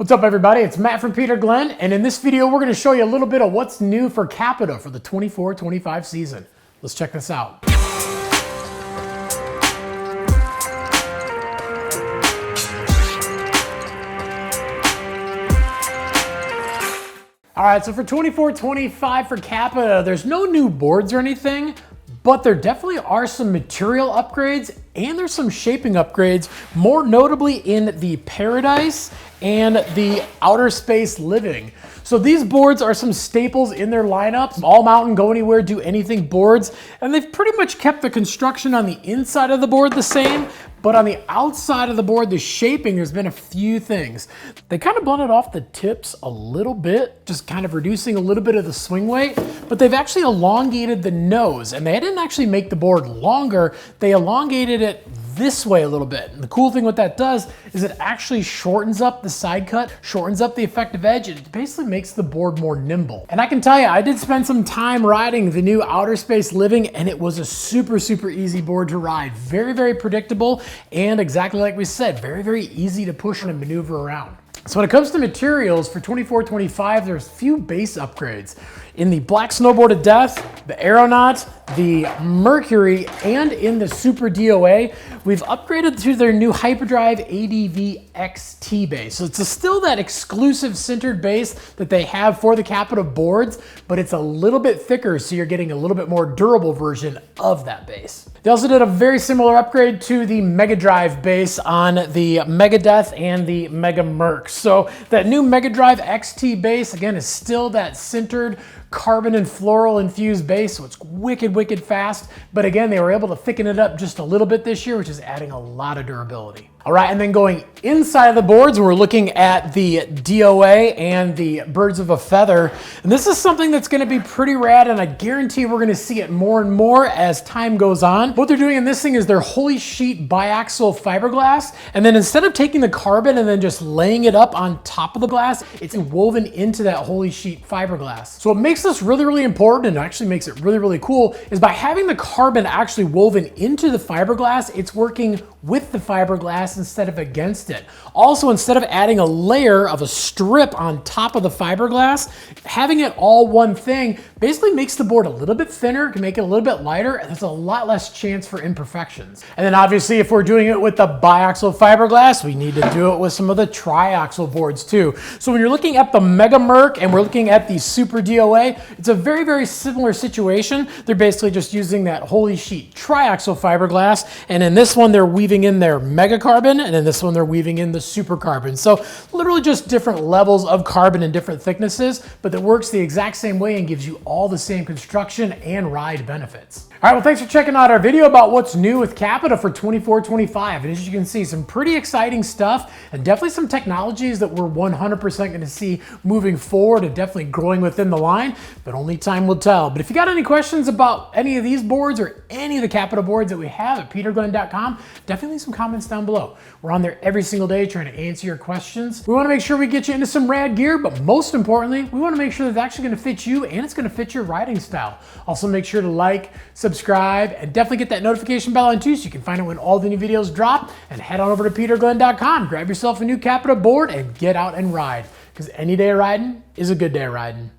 What's up everybody, it's Matt from Peter Glenn, and in this video we're going to show you a little bit of what's new for Capita for the 24-25 season. Let's check this out. Alright, so for 24-25 for Capita, there's no new boards or anything, but there definitely are some material upgrades and there's some shaping upgrades, more notably in the Paradise and the Outer Space Living. So these boards are some staples in their lineup, all mountain, go anywhere, do anything boards, and they've pretty much kept the construction on the inside of the board the same, but on the outside of the board, the shaping, there's been a few things. They kind of blunted off the tips a little bit, just kind of reducing a little bit of the swing weight, but they've actually elongated the nose, and they didn't actually make the board longer, they elongated it this way a little bit. And the cool thing what that does is it actually shortens up the side cut, shortens up the effective edge, and it basically makes the board more nimble. And I can tell you, I did spend some time riding the new Outer Space Living, and it was a super easy board to ride. Very predictable, and exactly like we said, very easy to push and maneuver around. So when it comes to materials for 24-25, there's a few base upgrades. In the Black Snowboard of Death, the Aeronaut, the Mercury, and in the Super DOA, we've upgraded to their new Hyperdrive ADV XT base. So it's still that exclusive sintered base that they have for the Capita boards, but it's a little bit thicker, so you're getting a little bit more durable version of that base. They also did a very similar upgrade to the Mega Drive base on the Mega Death and the Mega Merc. So that new Mega Drive XT base, again, is still that sintered carbon and floral infused base, so it's wicked fast. But again, they were able to thicken it up just a little bit this year, which is adding a lot of durability. All right, and then going inside of the boards, we're looking at the DOA and the Birds of a Feather. And this is something that's gonna be pretty rad, and I guarantee we're gonna see it more and more as time goes on. What they're doing in this thing is they're Holy Sheet biaxial fiberglass, and then instead of taking the carbon and then just laying it up on top of the glass, it's woven into that Holy Sheet fiberglass. So what makes this really important, and actually makes it really cool, is by having the carbon actually woven into the fiberglass, it's working with the fiberglass instead of against it. Also, instead of adding a layer of a strip on top of the fiberglass, having it all one thing basically makes the board a little bit thinner, can make it a little bit lighter, and there's a lot less chance for imperfections. And then obviously, if we're doing it with the biaxial fiberglass, we need to do it with some of the triaxial boards too. So when you're looking at the Mega Merc and we're looking at the Super DOA, it's a very similar situation. They're basically just using that Holy Sheet triaxial fiberglass, and in this one, they're weaving in their Mega Carbon, and in this one, they're weaving in the Super Carbon. So literally just different levels of carbon and different thicknesses, but that works the exact same way and gives you all the same construction and ride benefits. All right, well, thanks for checking out our video about what's new with Capita for 24-25. And as you can see, some pretty exciting stuff and definitely some technologies that we're 100% going to see moving forward and definitely growing within the line, but only time will tell. But if you got any questions about any of these boards or any of the Capita boards that we have at peterglenn.com, definitely leave some comments down below. We're on there every single day trying to answer your questions. We want to make sure we get you into some rad gear, but most importantly, we want to make sure that it's actually going to fit you and it's going to fit your riding style. Also, make sure to like, subscribe, and definitely get that notification bell on too so you can find out when all the new videos drop, and head on over to peterglenn.com, grab yourself a new Capita board and get out and ride, because any day of riding is a good day of riding.